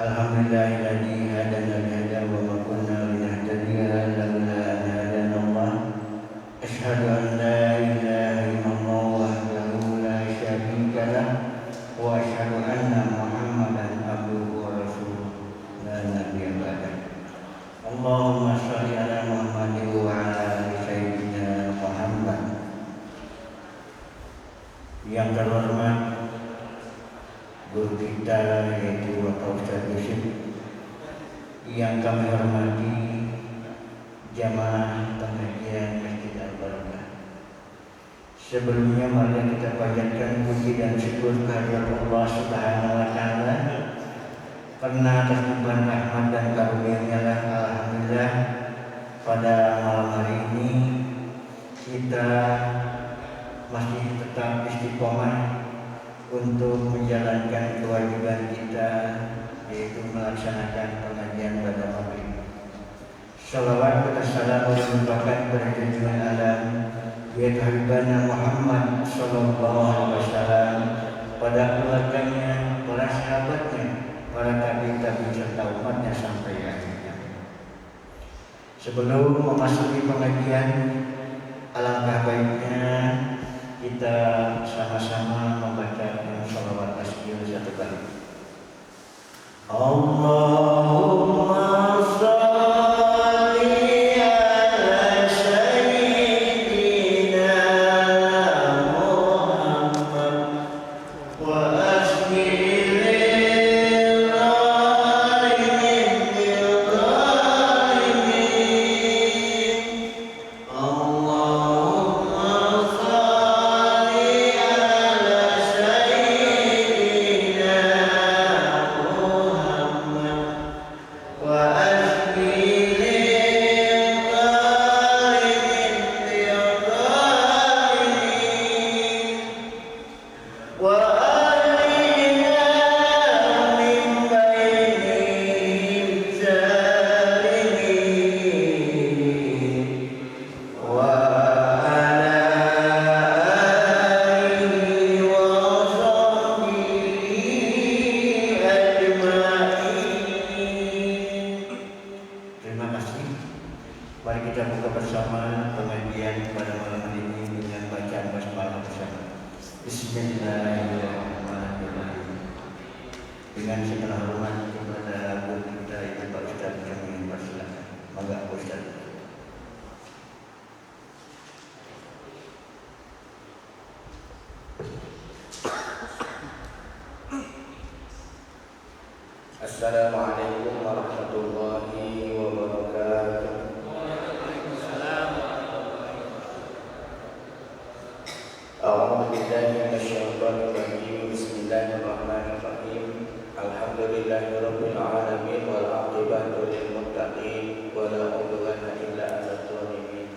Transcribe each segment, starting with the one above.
Alhamdulillahilladzi hadana lihada wa ma kunna linahtadiya laula an hadana Allah. Asyhadu an la ilaha illallah wahdahu la syarika lah wa asyhadu anna Muhammadan abduhu wa rasuluh la nabiyya ba'dah. Allahumma shalli ala Muhammadin wa ala ali sayyidina Muhammad. Yang terhormat guru kita yaitu Bapak Ustaz Yusuf, yang kami hormati jamaah pengajian Masjid Al-Barakah. Sebelumnya mari kita panjatkan puji dan syukur kehadirat Allah Subhanahu wa taala karena atas limpahan rahmat dan karunia-Nya lah alhamdulillah pada malam hari ini kita masih tetap istiqomah untuk menjalankan kewajiban kita, yaitu melaksanakan pengajian pada maghrib. Salawat dan salam merupakan pada junjungan alam yaitu Habibana Muhammad sallallahu alaihi wasallam, pada keluarganya, para sahabatnya, para tabi'in serta umatnya sampai akhirnya. Sebelum memasuki pengajian, alangkah baiknya kita sama-sama membaca shalawat tasbih satu kali. Allahumma shalli ala sayyidina Muhammad wa asbil Assalamualaikum warahmatullahi wabarakatuh. Waalaikumsalam warahmatullahi wabarakatuh. A'udzu billahi minasyaitonir rajim. Bismillahirrahmanirrahim. Alhamdulillahirabbil alamin wal 'aqibatu lil muttaqin wa la 'udwana illa 'alal zalimin.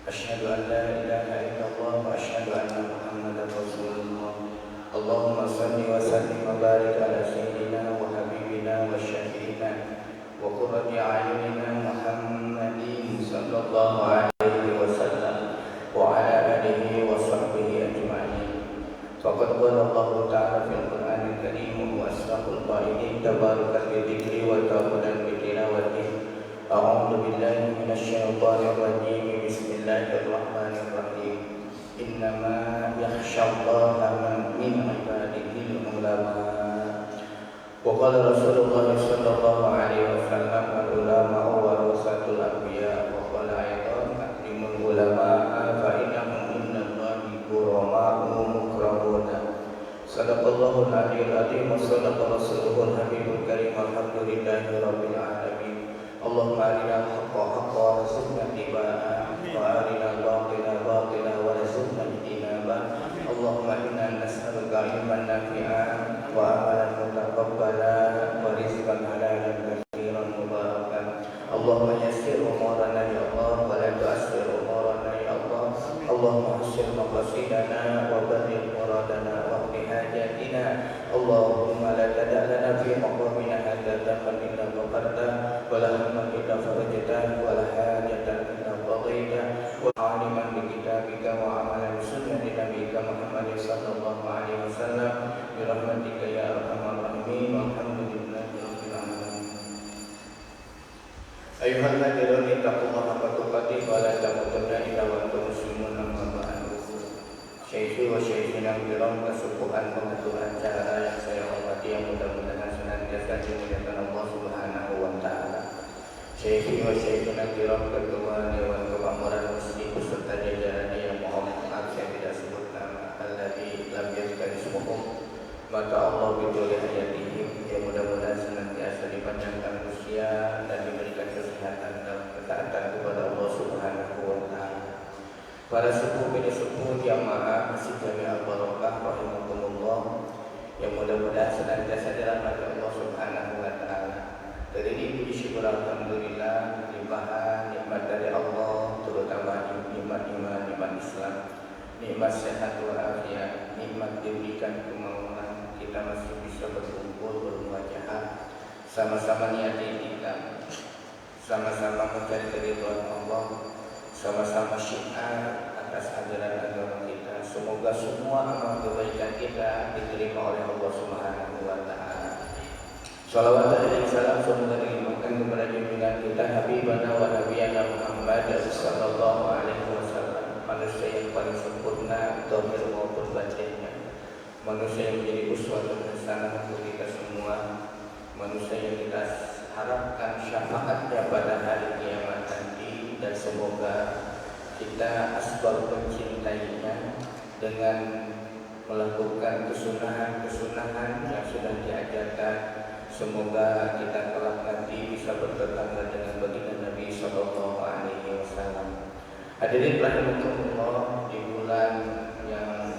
Asyhadu an la ilaha illallah wa asyhadu anna Muhammadar Rasulullah. Allahumma shalli wa sallim wa barik ala sayyidina wa habibina wa syafi'ina wa qurrati a'yunina Muhammadin sallallahu alaihi wasallam wa ala alihi wa sahbihi ajma'in. Faqad qala Allah ta'ala fil Qur'anil Karim wa asraful qailin tabarakat bi dzikri wa ta'budan bi tilawati. A'udzu billahi minasyaitonir rajim. Bismillahirrahmanirrahim. Innama yakhsyallaha min ibadihil ulama. Wa qala Rasulullah sallallahu alaihi wasallam al-ulama warasatul anbiya wa qala ayatan aqdimul ulama fa innahum innallahi kurama'u mukramuna. Sadaqallahul aliyyul azim wa sadaqa rasuluhul habibul karim. Alhamdulillahi rabbil alamin. Allahumma arina al-haqqa haqqan warzuqna ittiba'ah wa arina al-batila batila warzuqna ijtinabah. Allahumma inna nas'aluka ilman nafi'an wa amalan mutaqabbalan wa rizqan halalan katsiran mubarakan. Allahumma yassir umurana ya Allah wa la tu'assir umurana ya Allah. Allahumma hasil maqasidana wa balligh muradana wa qdi hajatina. Allahumma la tada' lana fi maqamina hadza dhanban illa ghafarta wa la hamman illa farajta wa la hajatan illa qadaita wa 'aliman bi kitabika wa 'amalan bi sunnati nabiyyika Muhammad sallallahu alaihi wasallam bi rahmatika ya arhamar rahimin. Walhamdulillahi rabbil alamin. Ayyuhalladzina ittaqullaha haqqa tuqatih wa la tamutunna illa wa antum muslimun. Amma ba'du. Syekhi wa syekhina kiram, kesepuhan pengatur acara yang saya hormati, yang mudah-mudahan senantiasa dimuliakan Allah Subhanahu wa taala. Syekhi wa syekhina kiram, ketua Dewan Kemakmuran Masjid beserta jajarannya yang mohon maaf saya tidak sebut nama alladzi lam yazkar ismuhum. Maka Allah bidulih hayatihim, yang mudah-mudahan senantiasa dipanjangkan usia dan diberikan kesehatan dalam ketaatan kepada Allah Subhanahu wa taala. Para sepuh bini sepuh jamaah Masjid Jami Al-Barokah rahimakumullah, yang mudah-mudahan senantiasa dirahmati Allah Subhanahu wa taala. Dari ini puji syukur alhamdulillah limpahan nikmat dari Allah, terutama nikmat iman, nikmat Islam, nikmat sehat walafiat, nikmat diberikan kemauan kita masih bisa berkumpul bermuajahah, sama-sama niat itikaf, sama-sama mencari keridhaan Allah, sama-sama syiar atas ajaran agama kita. Semoga semua amal kebaikan kita diterima oleh Allah Subhanahu wa taala. Shalawat dan salam semoga dilimpahkan kepada junjungan kita Habibana wa Nabiyana Muhammad sallallahu alaihi wasallam, manusia yang paling sempurna zahir maupun batinnya, manusia yang menjadi uswatun hasanah untuk kita semua, manusia yang kita harapkan syafaatnya pada hari kiamat nanti, dan semoga kita asbab mencintainya dengan melakukan kesunahan-kesunahan yang sudah diajarkan. Semoga kita kelak nanti bisa bertetangga dengan baginda Nabi sallallahu alaihi wasallam. Hadirin rahimakumullah, di bulan yang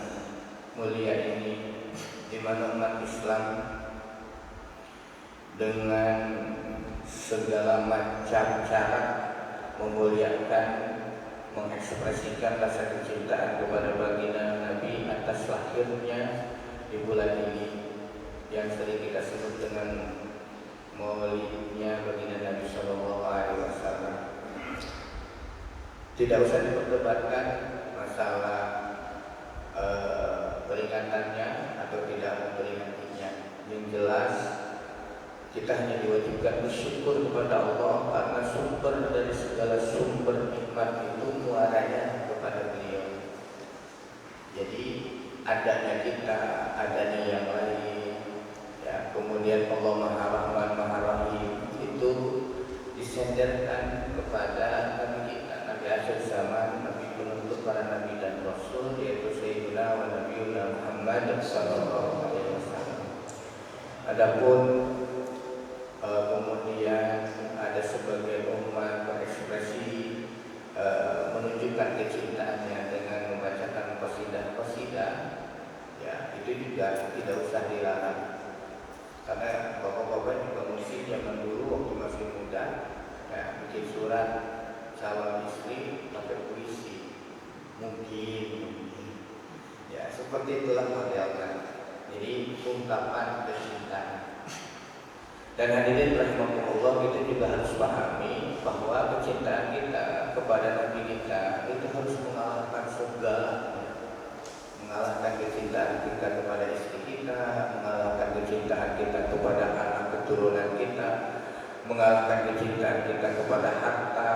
mulia ini, di mana umat Islam dengan segala macam cara memuliakan, mengekspresikan rasa kecintaan kepada baginda Nabi atas lahirnya di bulan ini, yang sering kita sebut dengan maulidnya baginda Nabi Sallallahu Alaihi Wasallam. Tidak usah diperdebatkan masalah peringatannya atau tidak memperingatinya. Yang jelas kita hanya diwajibkan bersyukur kepada Allah karena sumber dari segala sumber nikmat itu muaranya kepada beliau. Jadi adanya kita, adanya yang lain, ya, kemudian Allah Maha Rahman Maha Rahim itu disenderkan kepada Nabi kita, Nabi akhir zaman, Nabi penutup para Nabi dan Rasul, yaitu Sayyidina wa Nabiyuna Muhammad sallallahu alaihi wasallam. Adapun kemudian ada sebagai umat berekspresi menunjukkan kecintaannya dengan membacakan qasidah-qasidah, ya itu juga tidak usah dilarang, karena bapak-bapak juga musik zaman dulu waktu masih muda, ya, bikin surat calon istri pakai puisi, mungkin ya seperti itulah modelnya. Jadi ungkapan kecintaan. Dan hadirin rahimakumullah, kita juga harus pahami bahwa kecintaan kita kepada Nabi kita itu harus mengalahkan segala, mengalahkan kecintaan kita kepada istri kita, mengalahkan kecintaan kita kepada anak keturunan kita, mengalahkan kecintaan kita kepada harta,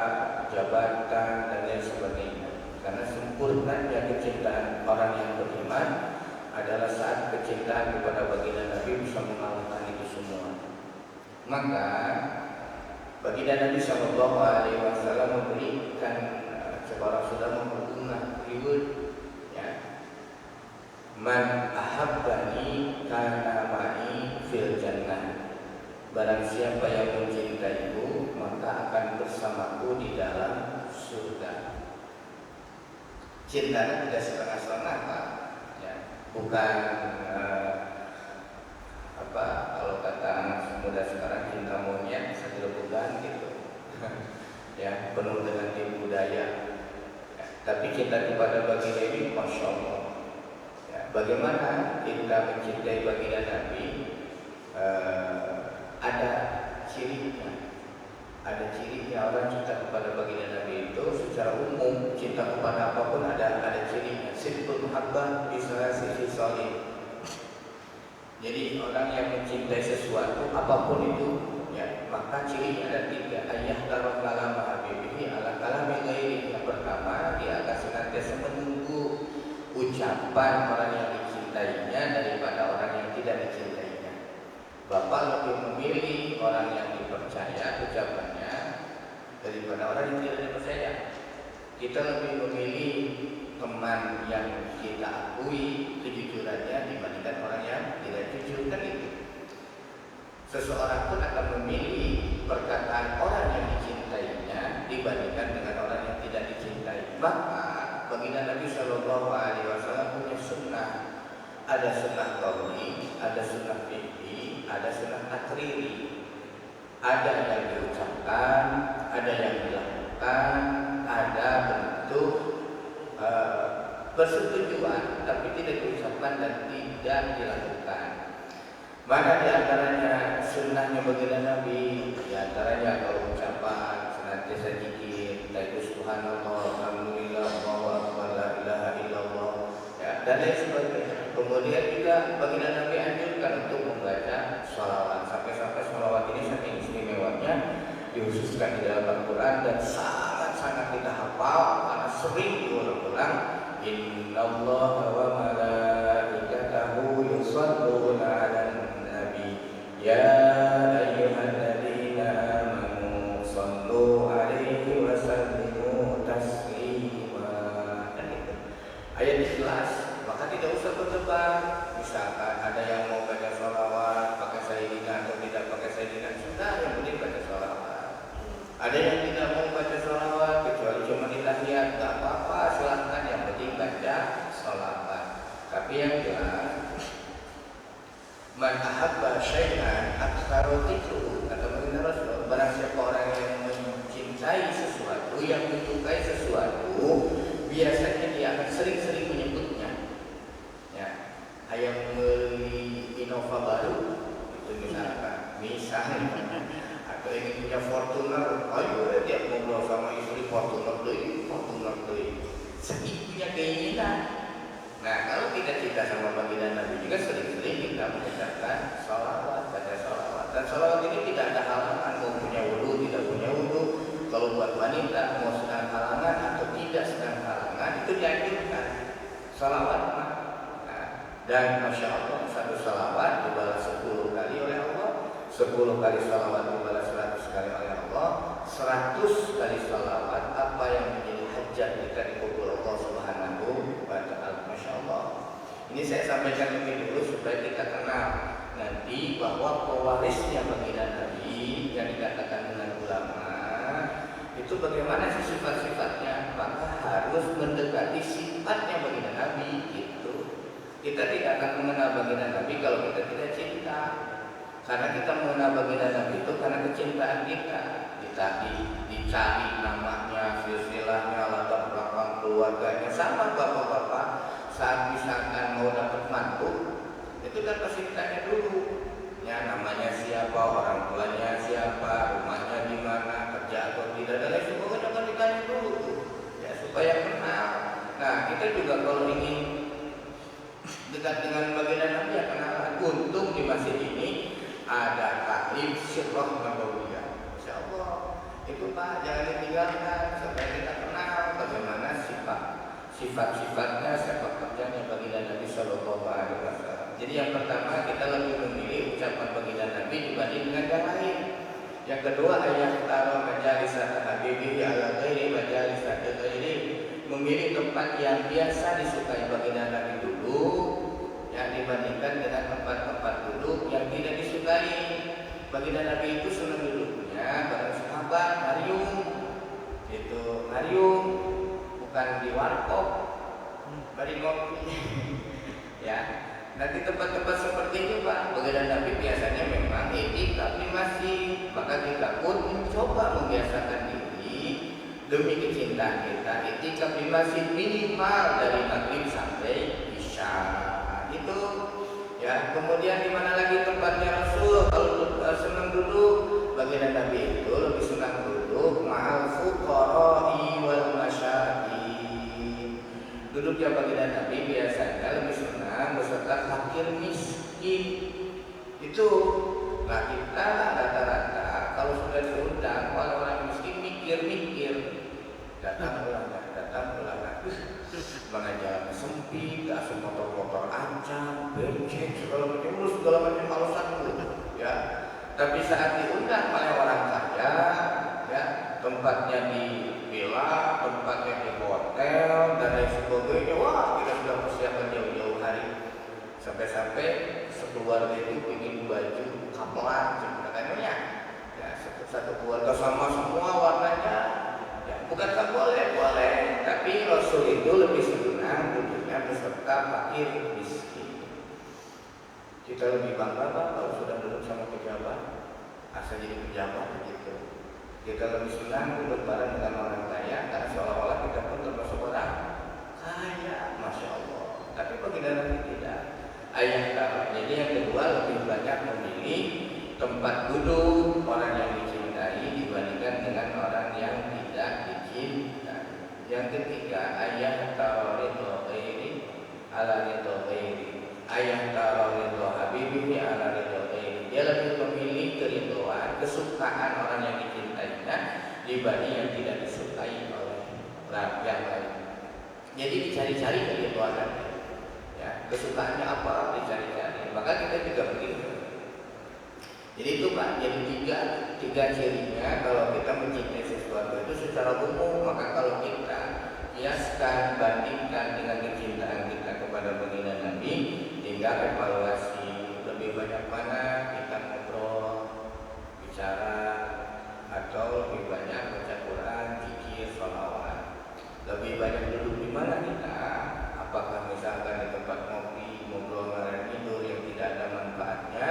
jabatan, dan lain sebagainya. Karena sempurnanya kecintaan orang yang beriman adalah saat kecintaan kepada baginda Nabi bisa mengalahkan itu semua. Maka baginda Nabi sallallahu alaihi wasallam memberikan seorang sudah membunga riwayat, ya, man ahabbani kana ma'i fil jannah. Barang siapa yang mencintaiku maka akan bersamaku di dalam surga. Cinta tidak setengah-setengah, Pak. Ya, bukan kalau kata anak muda sekarang cinta monyet satu bulan gitu. Ya, penuh dengan tipu daya. Ya, tapi cinta kepada baginda ini masya Allah. Ya, bagaimana kita mencintai baginda Nabi? Ada cirinya. Ada cirinya. Orang cinta kepada baginda Nabi itu secara umum, cinta kepada apapun ada cirinya. Sidqul mahabbah bisa sisi solid. Jadi orang yang mencintai sesuatu apapun itu, ya, maka cirinya ada 3. Ayah taruh kalam habibihi ala kalami ghairi. Yang pertama, dia akan senantiasa menunggu ucapan orang yang dicintainya daripada orang yang tidak dicintainya. Bapak lebih memilih orang yang dipercaya ucapannya daripada orang yang tidak dipercaya. Kita lebih memilih teman yang kita akui kejujurannya dibandingkan orang yang tidak jujur, kan itu. Seseorang pun akan memilih perkataan orang yang dicintainya dibandingkan dengan orang yang tidak dicintai. Maka baginda Nabi Shallallahu Alaihi Wasallam punya sunnah. Ada sunnah qauli, ada sunnah fi'li, ada sunnah takriri. Ada yang diucapkan, ada yang dilakukan, ada bentuk persetujuan tapi tidak diucapkan dan tidak dilakukan. Mana di antaranya sunnahnya baginda Nabi? Di antaranya kalau ucapan senantiasa zikir, yaitu subhanallah, alhamdulillah, Allahu akbar, la ilaha illallah, ya, dan lain sebagainya. Kemudian juga baginda Nabi anjurkan untuk membaca sholawat. Sampai-sampai sholawat ini saking istimewanya dikhususkan di dalam Al-Quran dan sangat-sangat kita hafal karena sering diulang-ulang. Innallaha wa malaikatahu yusholluna 'alan ya ayyuhalladzina amanu shallu 'alaihi wa sallimu taslima. Ayat jelas, maka tidak usah berdebat. Misalkan ada yang mau baca sholawat pakai sayyidina atau tidak pakai sayyidina, sudah yang penting baca sholawat. Ada yang tidak mau baca sholawat kecuali cuma ditahiyat, nggak apa-apa, silahkan, yang penting baca sholawat. Tapi yang jelas, man ahabba syai'an aktsara dzikruhu, kata baginda Rasul, barang siapa orang yang mencintai sesuatu, yang menyukai sesuatu, biasanya dia akan sering-sering menyebutnya. Ya, ayam beli Innova baru, itu misalnya, atau ingin punya Fortuner, ayo dia ngobrol sama istri Fortuner deh, segitunya keinginan. Nah, kalau kita cinta sama baginda Nabi juga sering-sering kita mengucapkan sholawat, baca sholawat. Dan sholawat ini tidak ada halangan, mau punya wudu, tidak punya wudu. Kalau buat wanita mau sedang halangan atau tidak sedang halangan, itu dianjurkan sholawat. Nah, dan masya Allah, satu sholawat dibalas 10 kali oleh Allah, 10 kali sholawat dibalas 100 kali oleh Allah, 100 kali sholawat apa yang menjadi hajat kita dikabul Allah Subhanahu wa Ta'ala. Masya Allah. Ini saya sampaikan lebih dulu supaya kita kenal nanti bahwa pewarisnya baginda Nabi yang dikatakan dengan ulama itu bagaimana sih sifat-sifatnya. Maka harus mendekati sifatnya baginda Nabi gitu. Kita tidak akan mengenal baginda Nabi kalau kita tidak cinta. Karena kita mengenal baginda Nabi itu karena kecintaan kita. Dicari namanya, silsilahnya, latar belakang keluarganya. Sama bapak-bapak saat misalkan mau dapat mantu, itu kan pasti ditanya dulu, ya namanya siapa, orang tuanya siapa, rumahnya di mana, kerja atau tidak, dan lain sebagainya kan ditanya dulu, ya supaya kenal. Nah, kita juga kalau ingin dekat dengan baginda Nabi ya kenalan. Untung di masjid ini ada taklim sirrah nabawiyah. Insyaallah itu Pak jangan ditinggalkan supaya kita kenal bagaimana sifat-sifatnya, sepak terjangnya baginda Nabi Shallallahu Alaihi Wasallam. Jadi yang pertama kita lebih memilih ucapan baginda Nabi dibanding dengan yang lain. Yang kedua ayat taruh majalis habibi ala ghairi majalis ghairi, memilih tempat yang biasa disukai baginda Nabi dulu yang dibandingkan dengan tempat-tempat duduk yang tidak disukai. Baginda Nabi itu senang duduknya bareng sahabat ngariung, itu ngariung, bukan di warkop, bari ngopi. Ya, nanti tempat-tempat seperti itu Pak, baginda Nabi biasanya memang iktikaf di masjid. Maka kita pun mencoba membiasakan diri demi kecintaan kita iktikaf di masjid minimal dari maghrib sampai isya. Itu ya. Kemudian di mana lagi tempatnya Rasul kalau senang duduk, baginda Nabi itu lebih senang duduk ma'al fuqara'i wal masyakin. Duduknya baginda Nabi biasanya lebih senang beserta fakir miskin. Itu nah kita rata-rata kalau sudah diundang orang-orang miskin mikir-mikir, datang pulang, mana jalan sempit, asal motor-motor ancam, becek, segala macam alasan dulu, ya. Tapi saat diundang oleh orang kaya, ya, tempatnya di villa, tempatnya di hotel dan lain sebagainya, wah kita sudah persiapan jauh-jauh hari, sampai-sampai sekeluarga itu ingin baju kapelan, sebenarnya, ya satu keluarga sama semua warnanya. Bukankah boleh, tapi Rasul itu lebih senang duduknya beserta fakir miskin. Kita lebih bangga kalau sudah duduk sama pejabat, asal jadi pejabat begitu. Kita lebih senang duduk bareng dengan orang kaya, karena seolah-olah kita pun termasuk orang kaya, masya Allah. Tapi bagi Nabi tidak. Jadi yang kedua lebih banyak memilih tempat duduk orang yang dicintai dibandingkan dengan orang yang tidak dicintai. Yang ketiga, ayah taridho ghairi ala ridho ghairi. Ayah taridho habibihi ala ridho ghairi. Dia lebih memilih keridhoan, kesukaan orang yang dicintainya dibanding yang tidak disukai oleh orang yang lain. Jadi dicari-cari keridhoan, ya, kesukaannya apa dicari-cari. Maka kita juga begitu. Jadi itu Pak, jadi tiga cirinya kalau kita mencintai sesuatu itu secara umum. Maka kalau kita kiaskan, bandingkan dengan kecintaan kita kepada baginda Nabi, tinggal evaluasi lebih banyak mana kita ngobrol, bicara, atau lebih banyak baca Quran, zikir, sholawat. Lebih banyak duduk di mana kita? Apakah misalkan di tempat ngopi, ngobrol ngalor tidur yang tidak ada manfaatnya,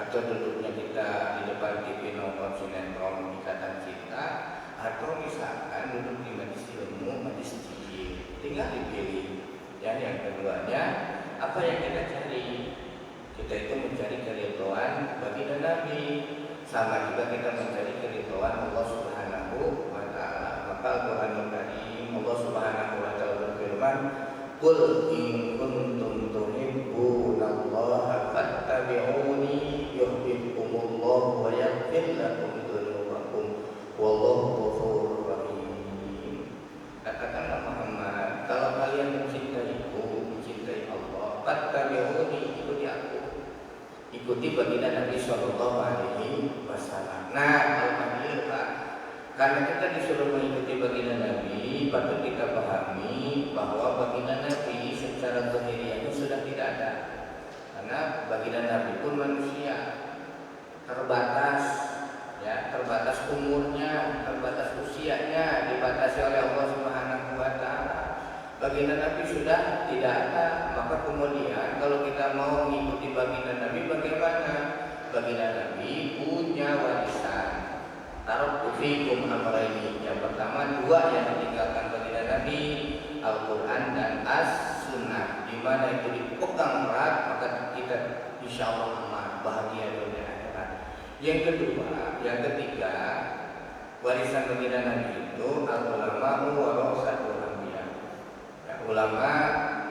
atau duduknya kita di depan TV nonton sinetron Ikatan Cinta, atau misalkan duduk di majelis ilmu, majelis zikir. Tinggal dipilih. Ya, yang keduanya, apa yang kita cari? Kita itu mencari keridhaan baginda Nabi. Sama juga kita mencari keridhaan Allah Subhanahu wa taala. Maka Al-Qur'anul Karim, Allah Subhanahu wa taala berfirman, "Qul in kuntum tuhibbunallaha fattabi'uni yuhibbukumullah wa yaghfir lakum dzunubakum wallahu ghafurur rahim." Katakanlah Muhammad, kalau kalian mencintaiku, mencintai Allah, fattabi'uni, ikuti aku. Ikuti baginda Nabi sallallahu alaihi wasallam. Nah, kalau kalian Pak, karena kita disuruh mengikuti baginda Nabi, patut kita pahami bahwa baginda Nabi secara zahiriahnya sudah tidak ada. Karena baginda Nabi pun manusia, terbatas, ya, terbatas umurnya, terbatas usianya, dibatasi oleh Allah Subhanahu wa taala. Baginda Nabi sudah tidak ada, maka kemudian kalau kita mau mengikuti baginda Nabi bagaimana? Baginda Nabi punya warisan. Taraktu fikum amrayni. Yang pertama, dua yang ditinggalkan baginda Nabi, Al-Quran dan As-Sunnah. Di mana itu dipegang erat, maka kita insya Allah aman, bahagia dunia akhirat. Yang kedua, yang ketiga, warisan baginda Nabi itu al-ulama warasatul anbiya. Ya, ulama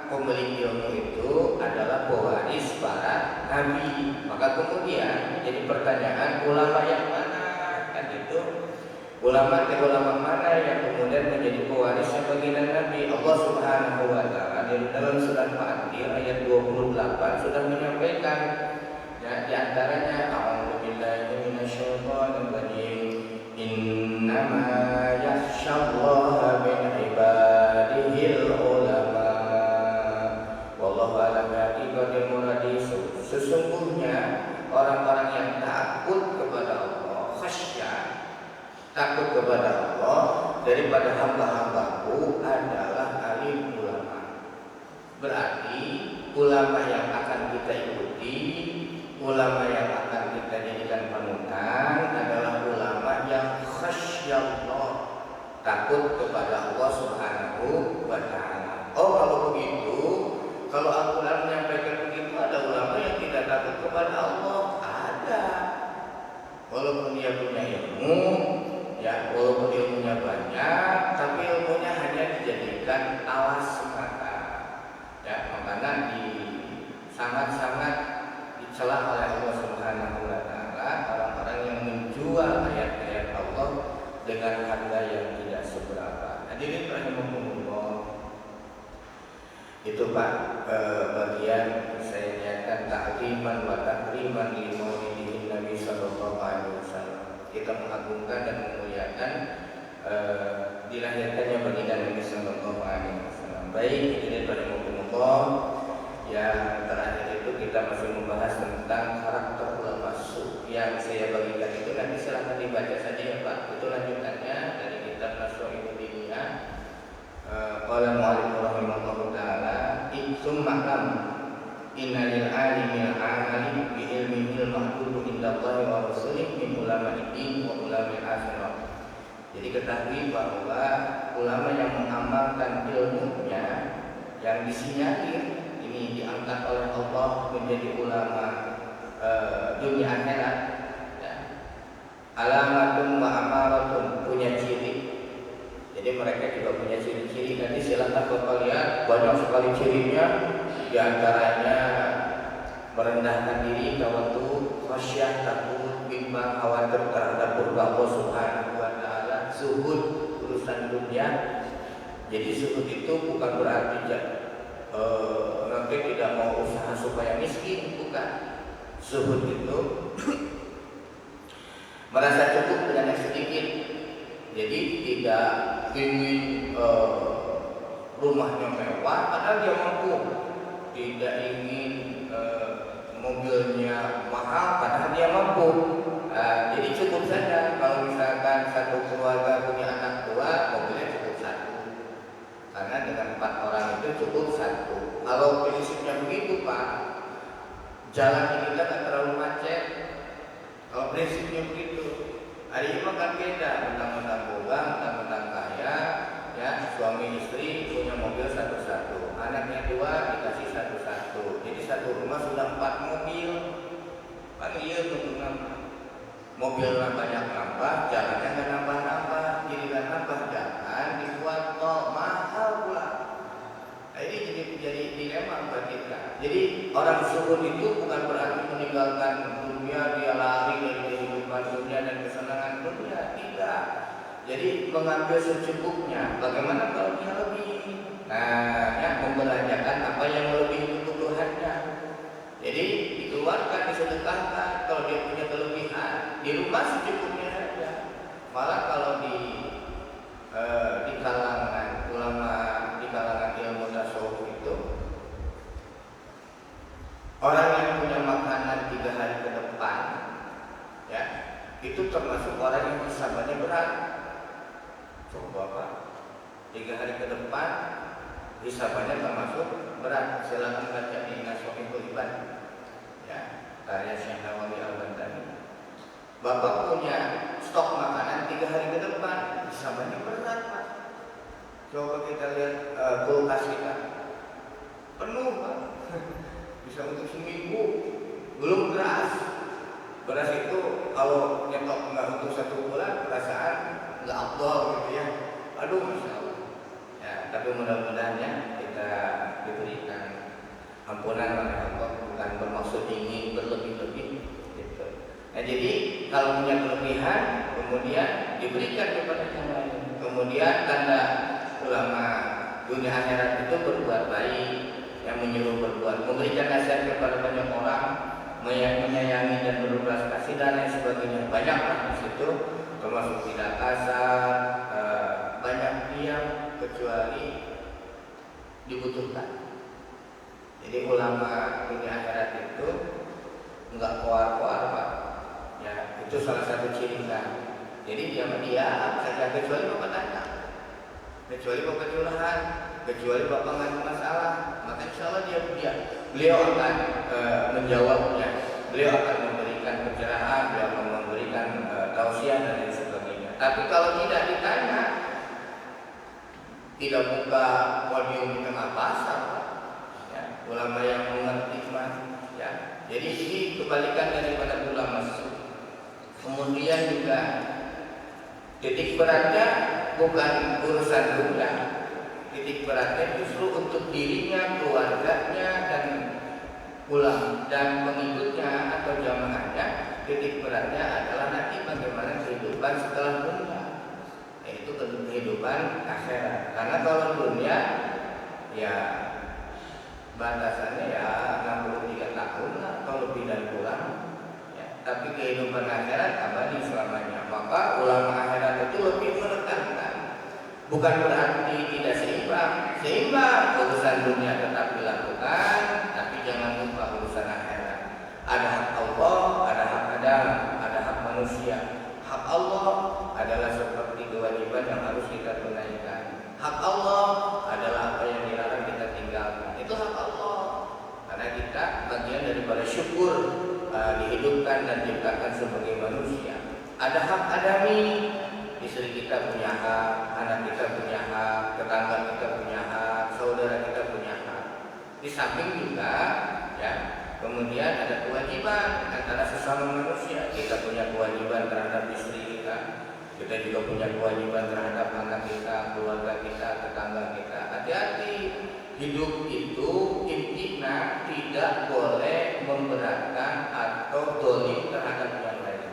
pemilik ilmu itu adalah pewaris para nabi. Maka kemudian jadi pertanyaan, ulama yang mana? Ulama mana yang kemudian menjadi pewarisnya baginda Nabi? Allah Subhanahu wa taala di dalam surat Fatir ayat 28 sudah menyampaikan, ya, di antaranya a'udzubillahi minasyaitonir rajim, innama yakhsyallaha min ibadihil ulama wallahu a'lam bihaqiqatil muradi. Sesungguhnya orang-orang yang takut kepada Allah, khasyah, takut kepada Allah daripada hamba-hambaku adalah alim ulama. Berarti ulama yang akan kita ikuti, ulama yang akan kita jadikan panutan adalah ulama yang khasyallah, takut kepada Allah Subhanahu wa taala. Oh, kalau begitu, kalau Al-Qur'an menyampaikan begitu, ada ulama yang tidak takut kepada Allah? Ada. Walaupun dia punya ilmu, ya, walaupun ilmunya banyak, tapi ilmunya hanya dijadikan alas semata. Ya, makanya sangat-sangat dicela oleh Allah Subhanahu wa taala orang-orang yang menjual menjual ayat-ayat Allah dengan harga yang tidak seberapa. Hadirin rahimakumullah. Itu Pak, bagian saya niatkan ta'ziman wa takriman li maulidin Nabi sallallahu alaihi wasallam. Kita mengagungkan dan memuliakan dilahirkannya baginda Nabi sallallahu alaihi wasallam. Baik, hadirin rahimakumullah. Yang terakhir itu kita masih membahas tentang karakter ulama su yang saya bagikan itu nanti silahkan dibaca saja ya Pak. Itu lanjutannya dari kitab Nasrul Dunia. Qala mu'allif rahimahullah ta'ala summa lam inna lil alimil amali bi ilmihil mahdudu indallahi wa rasulih min ulama'id din wa ulama'il akhirah. Jadi ketahui bahwa ulama yang mengamalkan ilmunya yang disinyalir ini diangkat oleh Allah menjadi ulama dunia akhirat ya. Alamatun wa amaratun, punya ciri. Jadi mereka juga punya ciri-ciri. Nanti silakan Bapak lihat banyak sekali cirinya. Di antaranya merendahkan diri, tawadu, khasyah, takut, bimbang, khawatir terhadap Allah Subhanahu wa taala, zuhud urusan dunia. Jadi zuhud itu bukan berarti nanti tidak mau usaha supaya miskin, bukan. Zuhud itu merasa cukup dengan yang sedikit. Jadi tidak ingin rumahnya mewah padahal dia mampu, tidak ingin mobilnya mahal padahal dia mampu. Jadi cukup saja. Kalau misalkan satu keluarga punya anak dua, mobilnya cukup satu, karena dengan 4 orang itu cukup satu. Kalau prinsipnya begitu Pak, jalan kita tak terlalu macet. Kalau prinsipnya begitu, hari ini makan beda, mentang-mentang boga, mentang-mentang kaya, ya suami istri punya mobil satu-satu, anaknya 2 dikasih satu-satu. Jadi satu rumah sudah 4 mobil. Kan iya untuk nambah. Mobilnya banyak nambah, jalannya nggak nambah-nambah, giliran nambah jalan dibuat tol mahal pula. Nah, ini jadi dilema buat kita. Jadi orang zuhud itu bukan berarti meninggalkan dunia, dia lari dari kehidupan dunia dan kesenangan dunia, tidak. Jadi mengambil secukupnya. Bagaimana kalau dia lebih? Nah, ya, membelanjakan apa yang melebihi kebutuhannya. Jadi dikeluarkan, disedekahkan. Kalau dia punya kelebihan, di rumah secukupnya saja. Malah kalau di kalangan ulama, di kalangan ilmu tasawuf itu, orang yang punya makanan 3 hari ke depan, ya, itu termasuk orang yang hisabannya berat. Coba Pak, 3 hari ke depan hisabannya termasuk berat. Silakan baca di Nasrul Iban, ya, karya Syekh Nawawi Al-Bantani. Bapak punya stok makanan 3 hari ke depan, hisabannya berat Pak. Coba kita lihat kulkas kita, penuh Pak. Bisa untuk seminggu. Belum beras. Beras itu kalau nyetok nggak untuk 1 bulan, perasaan nggak afdol gitu ya. Aduh, Masya Allah. Ya, tapi mudah-mudahan ya kita diberikan ampunan oleh Allah, bukan bermaksud ingin berlebih-lebih gitu. Nah, jadi kalau punya kelebihan kemudian diberikan kepada yang lain. Kemudian tanda ulama dunia akhirat itu berbuat baik, yang menyuruh berbuat, memberikan nasihat kepada banyak orang, menyayangi dan berbelas kasih dan lain sebagainya. Banyaklah di situ, termasuk tidak kasar, banyak diam kecuali dibutuhkan. Jadi ulama dunia akhirat itu enggak koar-koar Pak. Ya, itu salah satu cirinya. Jadi dia saja, kecuali Bapak tanya, kecuali Bapak curhat, kecuali Bapak ngadu masalah, maka insya Allah beliau akan menjawabnya. Beliau akan memberikan pencerahan, beliau akan memberikan tausiah dan lain sebagainya. Tapi kalau tidak ditanya, tidak buka podium di tengah pasar, ya, ulama yang mengerti ya. Jadi ini kebalikan daripada ulama. Kemudian juga titik beratnya bukan urusan dunia. Titik beratnya justru untuk dirinya, keluarganya, dan dan pengikutnya atau jamaahnya titik beratnya adalah nanti bagaimana kehidupan setelah dunia, yaitu kehidupan akhirat. Karena kalau dunia ya batasannya ya 63 tahun lah, kalau lebih dan kurang. Ya, tapi kehidupan akhirat abadi selamanya. Maka ulama akhirat itu lebih menekankan, bukan berarti tidak seimbang urusan dunia tetap dilakukan, tapi jangan lupa urusan akhirat. Ada hak Allah, ada hak Adam, ada hak manusia. Hak Allah adalah seperti kewajiban yang harus kita tunaikan. Hak Allah adalah apa yang dilarang kita tinggalkan. Itu hak Allah. Karena kita bagian daripada syukur dihidupkan dan diciptakan sebagai manusia. Ada hak adami, istri kita punya hak, anak kita punya hak, tetangga kita punya hak, saudara kita punya hak. Di samping juga ya, kemudian ada kewajiban antara sesama manusia. Kita punya kewajiban terhadap istri kita. Kita juga punya kewajiban terhadap anak kita, keluarga kita, tetangga kita. Hati-hati, hidup itu intinya tidak boleh memberatkan atau dolim terhadap yang lain.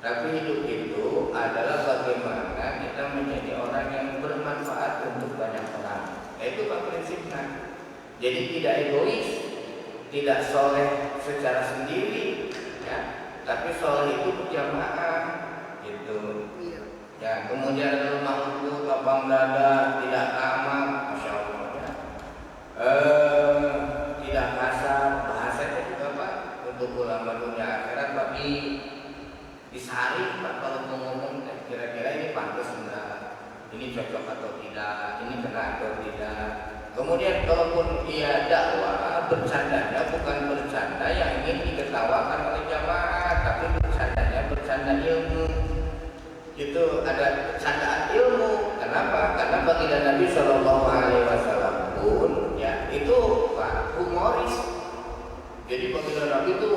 Tapi hidup itu adalah bagaimana kita menjadi orang yang bermanfaat untuk banyak orang. Itu Pak prinsipnya. Jadi tidak egois, tidak soleh secara sendiri, ya. Tapi soleh itu berjamaah. Gitu. Ya, kemudian ada rumah lembut, lapang dada, tidak tamak, masya Allah. Ya. Tidak kasar, bahasanya juga Pak untuk ulama dunia akhirat, tapi disaring Pak kalau mau ngomong kira-kira ini pantas enggak, ini cocok atau tidak, ini kena atau tidak. Kemudian kalaupun ia dakwah, bercandanya bukan bercanda yang ingin diketawakan oleh jamaah, tapi bercandanya bercanda ilmu. Itu ada candaan ilmu. Kenapa? Karena baginda Nabi Shallallahu Alaihi Wasallam pun ya itu Pak humoris. Jadi baginda Nabi itu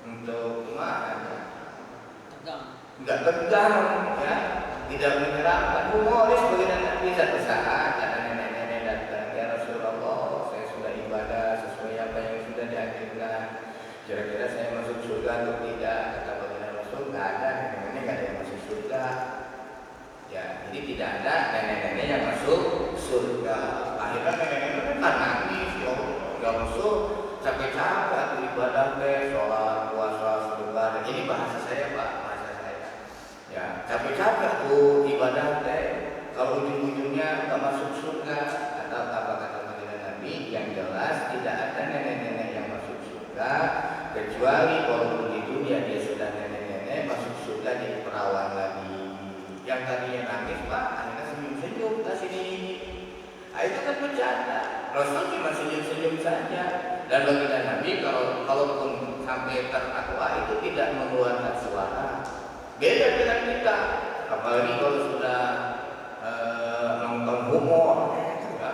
untuk nggak tegang ya, tidak menyerangkan, humoris baginda Nabi. Satu saat ada nenek-nenek datang, ya Rasulullah, saya sudah ibadah sesuai apa yang sudah dianjurkan. Kira-kira saya masuk surga atau tidak? Kata baginda Rasul, nggak ada nenek-nenek, nggak ada yang masuk surga. Ya, jadi tidak ada nenek-nenek yang masuk surga. Akhirnya nenek-nenek kan nangis, ya nggak masuk, capek-capek atau ibadah sholat, puasa, sedekah. Ini bahasa saya Pak, bahasa saya. Ya, capek-capek tuh ibadah kalau ujung-ujungnya nggak masuk surga. Atau apa kata baginda Nabi? Yang jelas tidak ada nenek-nenek yang masuk surga, kecuali kalau di dunia dia sudah nenek-nenek masuk surga jadi perawan lagi. Yang tadinya nangis Pak, akhirnya senyum-senyum kasih ini. Nah, itu kan bercanda. Rasul cuma senyum-senyum saja. Dan baginda Nabi kalaupun sampai tertakwa itu tidak mengeluarkan suara. Beda dengan kita. Apalagi kalau sudah nonton humor, ya.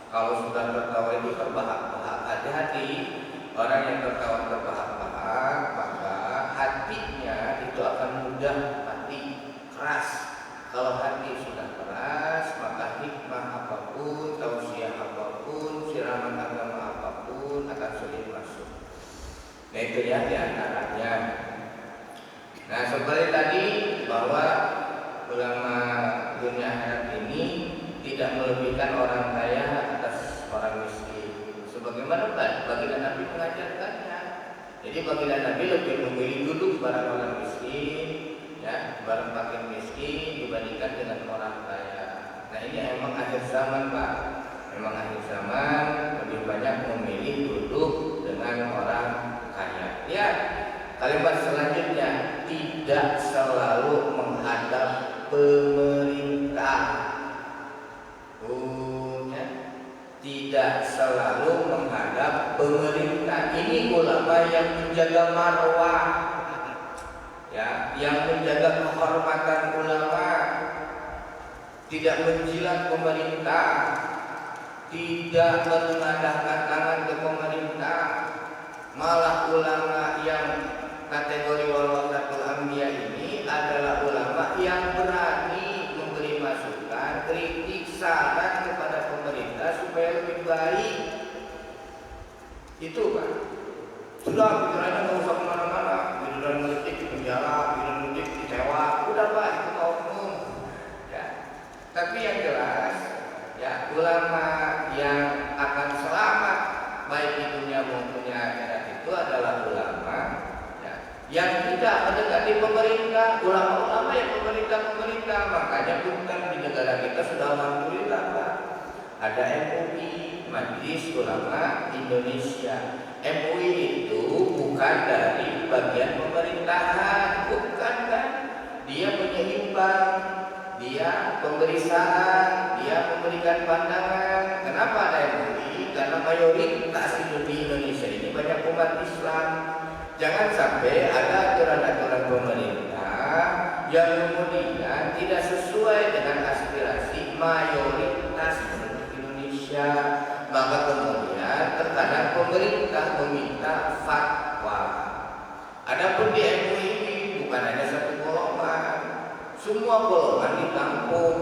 Kalau sudah tertawa itu terbahak-bahak. Hati-hati, orang yang tertawa terbahak-bahak, maka hatinya itu akan mudah mati, keras. Kalau hati sudah keras, maka hikmah apapun, tausiah apapun, siraman agama apapun akan sulit masuk. Nah itu ya diantaranya. Nah seperti tadi bahwa ulama dunia akhirat ini tidak melebihkan orang kaya atas orang miskin. Sebagaimana baginda Nabi mengajarkannya. Jadi baginda Nabi lebih memilih duduk barang orang miskin, ya, barang fakir miskin dibandingkan dengan orang kaya. Nah ini emang akhir zaman Pak. Memang akhir zaman lebih banyak memilih duduk dengan orang kaya. Ya, kalimat selanjutnya tidak selalu menghadap pemerintah. Ya. Tidak selalu menghadap pemerintah. Ini ulama yang menjaga marwah, ya, yang menjaga kehormatan ulama, tidak menjilat pemerintah, tidak menengadahkan tangan ke pemerintah. Malah ulama yang kategori warasatul anbiya ini adalah ulama yang berani memberi masukan, kritik, saran kepada pemerintah supaya lebih baik. Itu Pak. Sudah pikirannya nggak usah kemana-mana, giliran ngelitik di penjara, giliran ngelitik ditewa, udah Pak itu mau umum. Ya. Tapi yang jelas, ya ulama yang akan selamat baik di dunia maupun di akhirat itu adalah ulama ya, yang tidak mendekati pemerintah, ulama-ulama yang pemerintah. Makanya bukan di negara kita sudah alhamdulillah Pak. Ada MUI, Majelis Ulama Indonesia. MUI itu bukan dari bagian pemerintahan, bukan kan? Dia penyeimbang, dia pemberi saran, dia memberikan pandangan. Kenapa ada MUI? Karena mayoritas di Indonesia ini banyak umat Islam. Jangan sampai ada aturan-aturan pemerintah yang kemudian tidak sesuai dengan aspirasi mayoritas penduduk Indonesia. Maka kemudian terkadang pemerintah meminta fatwa. Adapun di MUI ini bukan hanya satu golongan, semua golongan ditampung.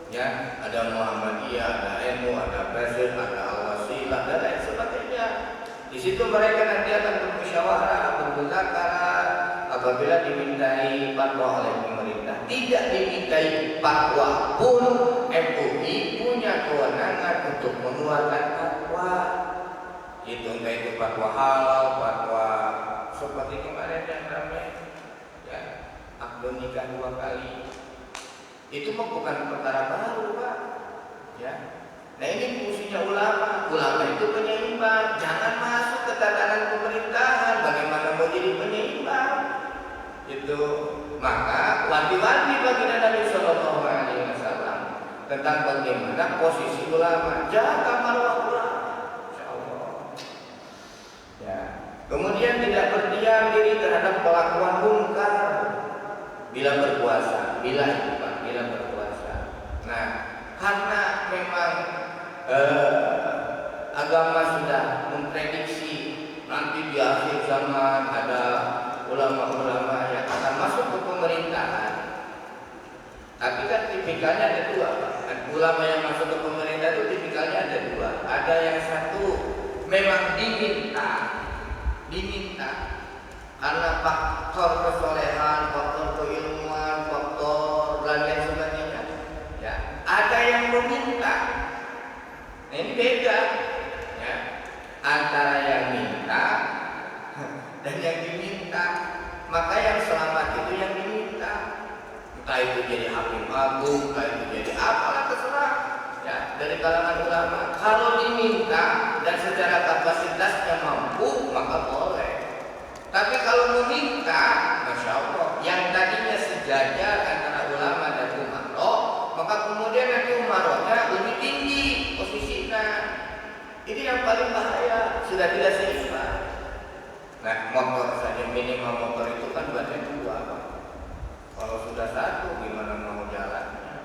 Ya, ada Muhammadiyah, ada NU, ada Basir, ada Al-Wasilah, dan lain sebagainya. Di situ mereka nanti akan bermusyawarah, bermuzakarah apabila dimintai fatwa oleh pemerintah. Tidak dimintai fatwa pun, MUI punya kewenangan untuk mengeluarkan fatwa. Itu entah itu fatwa halal, fatwa seperti kemarin yang ramai, ya, akad nikah 2 kali. Itu mah bukan perkara baru Pak. Ya. Nah ini fungsinya ulama. Ulama itu penyeimbang. Jangan masuk ke tatanan pemerintahan. Bagaimana mau jadi penyeimbang? Itu maka wanti-wanti bagi Nabi Sallallahu Alaihi Wasallam tentang bagaimana posisi ulama. Jaga marwah ulama. Insyaallah. Ya. Kemudian tidak berdiam diri terhadap kelakuan munkar bila berpuasa, bila berpuasa. Nah, karena memang agama sudah memprediksi nanti di akhir zaman ada ulama-ulama yang akan masuk ke pemerintahan. Tapi kan tipikalnya ada 2. Ulama yang masuk ke pemerintah itu tipikalnya ada 2. Ada yang satu memang diminta karena faktor kesolehan, faktor keilmuan, faktor dan lain sebagainya. Ya, ada yang meminta. Nah ini beda, ya, antara yang minta dan yang diminta. Maka yang selamat itu yang diminta. Entah itu jadi hakim agung, entah itu jadi apalah terserah. Ya, dari kalangan ulama. Kalau diminta dan secara kapasitasnya mampu, maka boleh. Tapi kalau meminta, Masya Allah, yang tadinya sejajar antara ulama dan umaro, maka kemudian nanti umaronya lebih tinggi posisinya. Ini yang paling bahaya, sudah tidak seimbang. Nah, motor saja minimal motor itu kan bannya 2. Kalau sudah 1, gimana mau jalannya?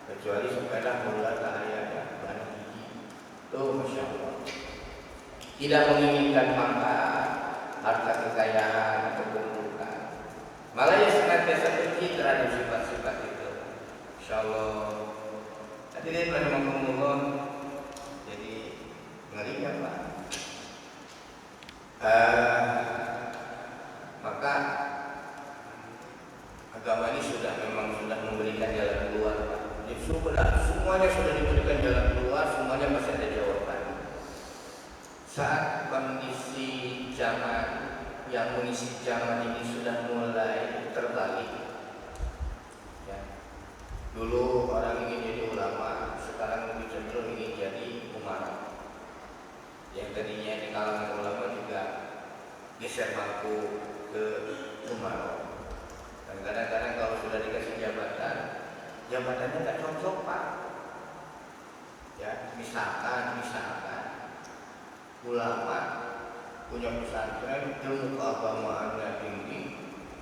Kecuali sepeda bola cahayanya banyak gigi. Tuh, Masya Allah. Tidak menginginkan pangkat, harta kekayaan atau kedudukan. Malah ya senantiasa benci terhadap sifat-sifat itu. Insyaallah. Hadirin rahimakumullah. Jadi ngerinya Pak. Maka agama ini memang sudah memberikan jalan keluar Pak. Justru semuanya sudah diberikan jalan keluar, semuanya masih ada jawaban. Saat kondisi yang mengisi zaman ini sudah mulai terbalik. Ya. Dulu orang ingin jadi ulama, sekarang lebih cenderung ingin jadi umara. Yang tadinya di kalangan ulama juga geser bangku ke umara. Dan kadang-kadang kalau sudah dikasih jabatannya nggak cocok Pak. Ya, misalkan ulama punya pesantren, ilmu keagamaannya tinggi,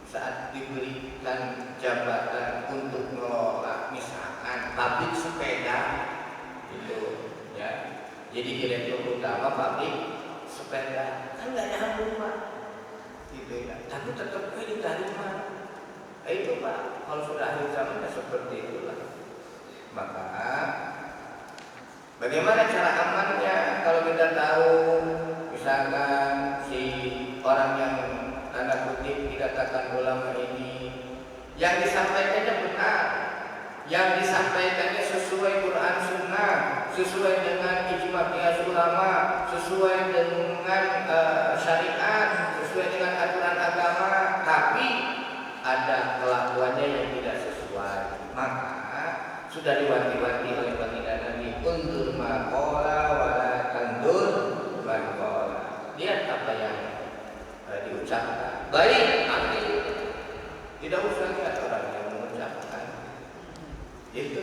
saat diberikan jabatan untuk mengelola misalkan pabrik sepeda itu, ya, jadi direktur utama pabrik sepeda, kan nggak nyambung Pak, gitu ya. Tapi tetap diterima. Itu Pak, kalau sudah akhir zamannya seperti itulah. Maka bagaimana cara amannya kalau kita tahu misalkan si mengatakan ulama ini yang disampaikannya benar, yang disampaikannya sesuai Quran Sunnah, sesuai dengan ijma qiyas ulama, sesuai dengan syariat, sesuai dengan aturan agama, tapi ada kelakuannya yang tidak sesuai, maka sudah diwanti-wanti oleh baginda Nabi, undur maqala wala tandur maqala. Lihat apa yang diucapkan, baik ambil, tidak usah lihat orang yang mengucapkan. Itu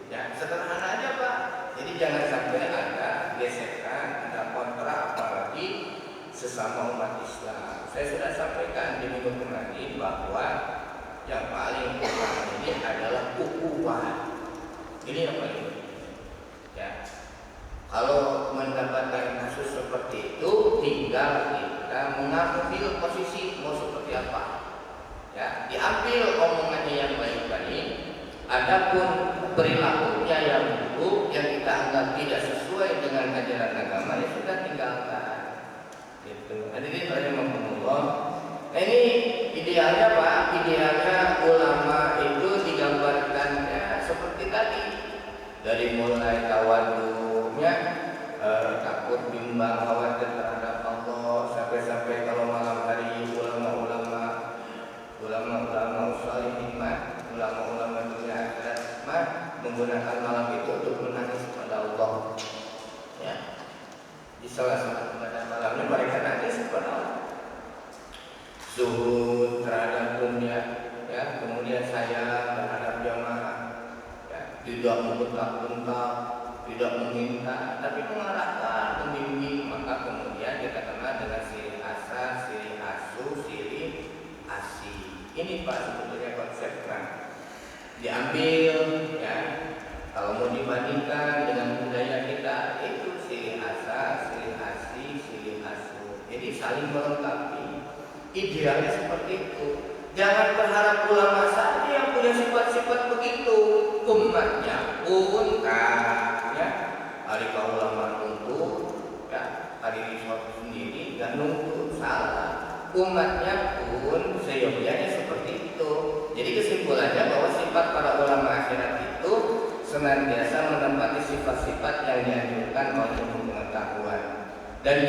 ya sederhana aja Pak. Jadi jangan sampai ada gesekan, ada kontra, apalagi sesama umat Islam. Saya sudah sampaikan di minggu kemarin bahwa yang paling utama ini adalah ukhuwah. Ini yang paling penting. Ya, kalau mendapatkan kasus seperti itu, tinggal kita mengambil posisi mau seperti apa. Ya, diambil omongannya yang baik-baik. Adapun perilakunya yang buruk yang kita anggap tidak sesuai dengan ajaran agama, ya sudah tinggalkan. Gitu. Hadirin rahimakumullah. Nah, ini idealnya Pak, idealnya ulama itu digambarkannya seperti tadi. Dari mulai tawadhunya, takut bimbang, khawatir terhadap Allah, sampai-sampai kalau malam hari ulama-ulama sholihin, ulama-ulama dunia akhirat menggunakan malam itu untuk menangis kepada Allah. Ya. Di salah satu pada malamnya mereka nangis kepada Allah. Zuhud terhadap dunia, ya, kemudian sayang terhadap jamaah, ya, tidak membentak-bentak, tidak meminta, tapi mengarahkan, membimbing. Maka kemudian kita kenal dengan siri asa, siri asu, siri asi. Ini Pak sebetulnya konsepnya diambil, ya. Kalau mau dibandingkan dengan budaya kita, itu siri asa, siri asi, siri asu. Jadi saling melengkapi. Idealnya seperti itu. Jangan berharap ulama saja yang punya sifat-sifat begitu. Umatnya pun ya, hari ulama nuntut, ya, hari risot sendiri nggak nuntut, salah. Umatnya pun seyogyanya seperti itu. Jadi kesimpulannya bahwa sifat para ulama akhirat itu senantiasa menempati sifat-sifat yang dianjurkan oleh ilmu pengetahuan dan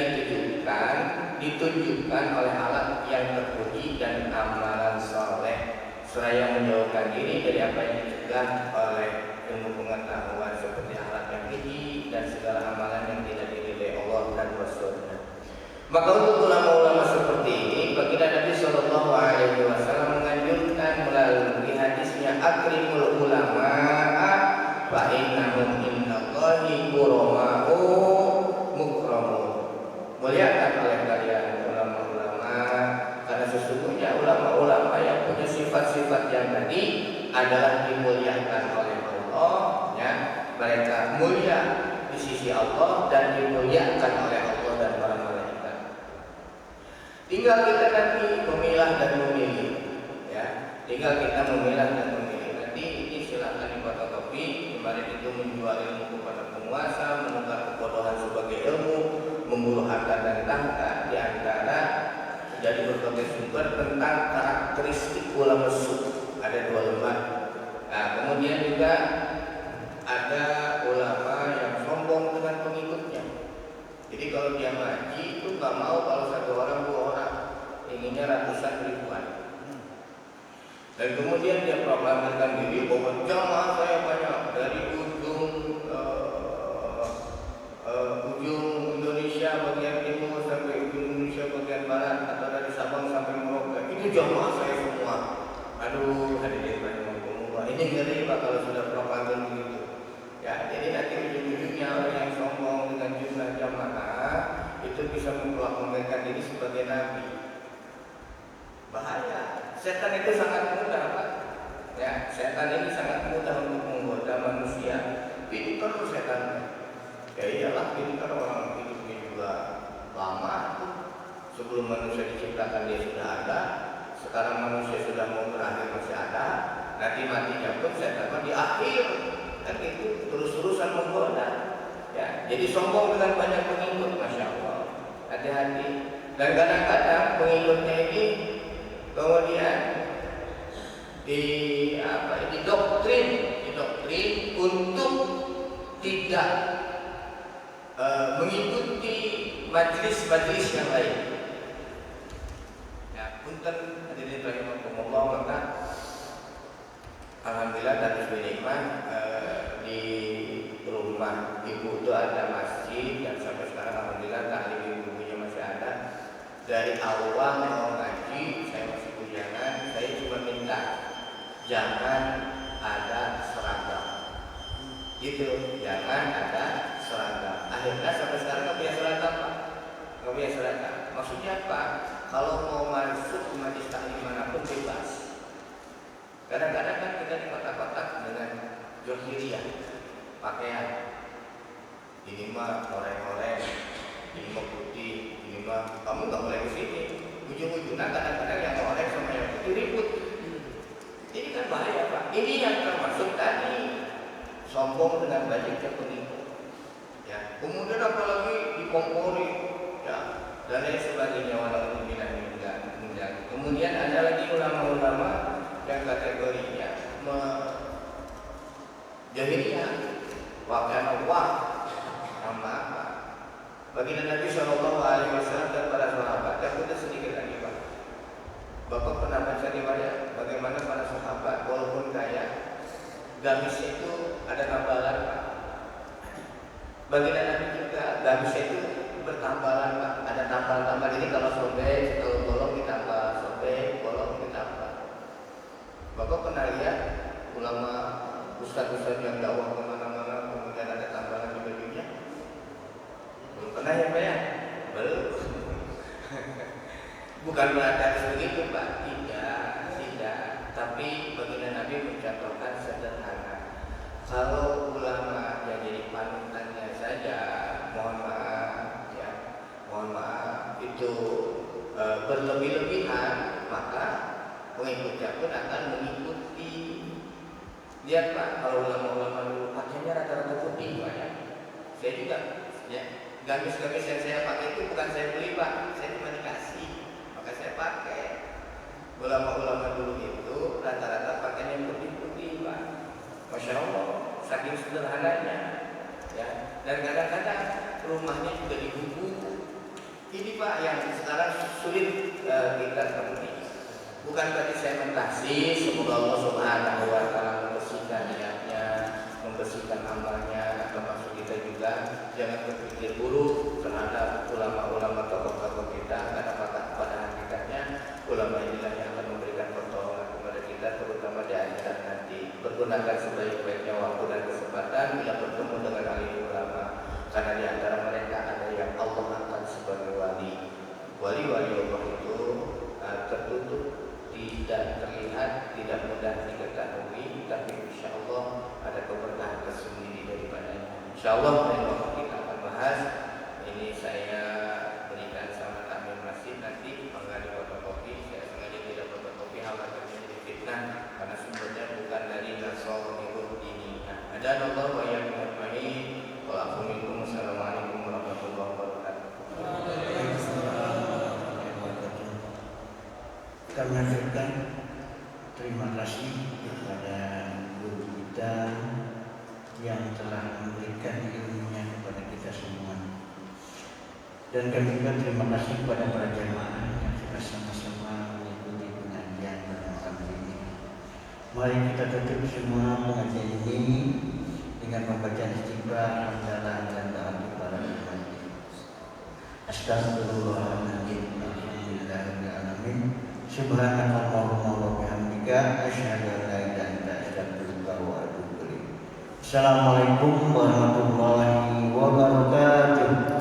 ditunjukkan oleh alat yang terpuji dan amalan soleh, seraya menjauhkan diri dari apa yang dicegah oleh ilmu pengetahuan seperti alat yang keji dan segala amalan yang tidak diridhai Allah dan Rasulnya. Maka untuk ulama-ulama seperti ini, baginda Nabi Shallallahu Alaihi Wasallam menganjurkan melalui hadisnya akrimul ulama fa innahum indallahi kurama'u mukramun. Muliakan oleh kalian ulama-ulama, karena sesungguhnya ulama-ulama yang punya sifat-sifat yang tadi adalah dimuliakan oleh Allah, ya. Mereka mulia di sisi Allah dan dimuliakan oleh Allah dan para malaikat. Tinggal kita nanti memilah dan memilih, ya. Tinggal kita memilah dan memilih. Nanti ini silakan difotokopi. Kemarin itu menjual ilmu kepada penguasa, menukar kebodohan sebagai ilmu, membunuh harta dan tahta, di antara dari berbagai sumber tentang karakteristik ulama sufi. Ada 2 lembar. Nah, kemudian juga ada ulama yang sombong dengan pengikutnya. Jadi kalau dia ngaji itu nggak mau kalau 1 orang 2 orang, inginnya ratusan ribuan. Dan kemudian dia proklamirkan diri bahwa jamaah saya banyak dari ujung Indonesia bagian timur sampai ujung Indonesia bagian barat, atau dari Sabang sampai Merauke. Itu jamaah saya semua. Aduh, hadirin rahimakumullah. Ini ngeri Pak kalau sudah proklamir begitu. Ya, jadi nanti ujung-ujungnya orang yang sombong dengan jumlah jamaah itu bisa memproklamirkan diri sebagai nabi. Bahaya. Setan itu sangat mudah Pak. Ya, setan ini sangat mudah untuk menggoda manusia. Pintar setan. Ya iyalah, pintar, orang hidupnya juga lama tuh. Sebelum manusia diciptakan dia sudah ada. Sekarang manusia sudah mau berakhir masih ada. Nanti matinya pun setan di akhir. Dan itu terus-terusan menggoda. Ya, jadi sombong dengan banyak pengikut, masya Allah. Hati-hati. Dan kadang-kadang pengikutnya ini Kemudian didoktrin untuk tidak mengikuti majelis-majelis yang lain. Ya, punten hadirin rahimakumullah, maka alhamdulillah dan bismillah di rumah ibu itu ada masjid dan sampai sekarang alhamdulillah taklim ibunya masih ada. Dari awal mau ngaji saya masih bujangan, saya cuma minta jangan ada seragam, gitu, jangan ada seragam. Akhirnya sampai sekarang nggak punya seragam, Pak, nggak punya seragam. Maksudnya apa? Kalau mau masuk majelis taklim manapun bebas. Kadang-kadang kan kita di kotak-kotak dengan johiriyah pakaian, ini mah oreng-oreng, ini mah putih, ini mah kamu nggak boleh kesini. Ujung-ujungnya kadang-kadang yang oreng sama yang putih ribut. Ini kan bahaya, Pak. Ini yang termasuk tadi sombong dengan budgetnya penipu. Ya, kemudian apalagi dikompori, ya, dan lain sebagainya. Walaupun tidak. Kemudian ada lagi ulama-ulama yang kategorinya jahiliyah, pakaian Allah, sama apa? Baginda Nabi Shallallahu Alaihi Wasallam dan para sahabat. Dan kita sedikit lagi, Pak. Bapak pernah baca riwayat bagaimana para sahabat walaupun kaya, gamisnya itu ada tambalan, Pak. Baginda Nabi juga gamisnya itu bertambalan, Pak. Ada tambal-tambal. Ini kalau sobek, kalau bolong ditambah sobek, bolong ditambah. Bapak pernah lihat ulama ustaz-ustaz yang dakwah kemana-mana kemudian ada tambalan di bajunya? Belum pernah ya, Pak ya? Belum. Bukan berarti harus begitu, Pak. Tidak. Tapi baginda Nabi mencontohkan sederhana. Kalau ulama yang jadi panutannya saja, mohon maaf, itu berlebih-lebihan, maka pengikutnya pun akan mengikuti. Lihat, Pak, kalau ulama-ulama dulu pakainya rata-rata putih, Pak ya. Saya juga, ya, gamis-gamis yang saya pakai itu bukan saya beli, Pak, saya cuma dikasih, maka saya pakai. Ulama-ulama dulu itu rata-rata pakainya putih-putih, Pak. Masya Allah, saking sederhananya, ya. Dan kadang-kadang rumahnya juga dibungkus. Ini, Pak, yang sekarang sulit kita temui. Bukan berarti saya mentasi, semoga Allah Subhanahu wa Ta'ala membersihkan niatnya, membersihkan amalnya, termasuk kita juga jangan berpikir buruk terhadap ulama-ulama tokoh-tokoh kita, karena pada hakikatnya ulama inilah yang akan memberikan pertolongan kepada kita, terutama di akhirat nanti. Pergunakan sebaik-baiknya waktu dan kesempatan bila bertemu dengan alim ulama, karena di antara mereka ada yang Allah angkat sebagai wali. Wali-wali Allah itu tertutup, tidak terlihat, tidak mudah diketahui, tapi insya Allah ada keberkahan tersendiri daripadanya. Insya Allah lain waktu kita akan bahas. Ini saya berikan sama takmir masjid, nanti mengenai fotokopi. Saya sengaja tidak fotokopi, khawatir jadi fitnah, karena sumbernya bukan dari Nasrul ini. Ada Allah wa ya muhammadin wa akhunikum. Assalamualaikum warahmatullahi wabarakatuh. Kami mengucapkan terima kasih kepada guru kita yang telah memberikan ilmunya kepada kita semua. Dan kami juga terima kasih kepada para jemaah yang sudah sama-sama mengikuti pengajian pada malam ini. Mari kita tutup semua pengajian ini dengan membaca istighfar, hamdalah dan doa kepada Tuhan. Astagfirullahaladzim. Alhamdulillahirrahmanirrahim. Subhanallahumma wa bihamdika asyhadu an la ilaha illa anta astaghfiruka wa atubu ilaik. Assalamualaikum warahmatullahi wabarakatuh.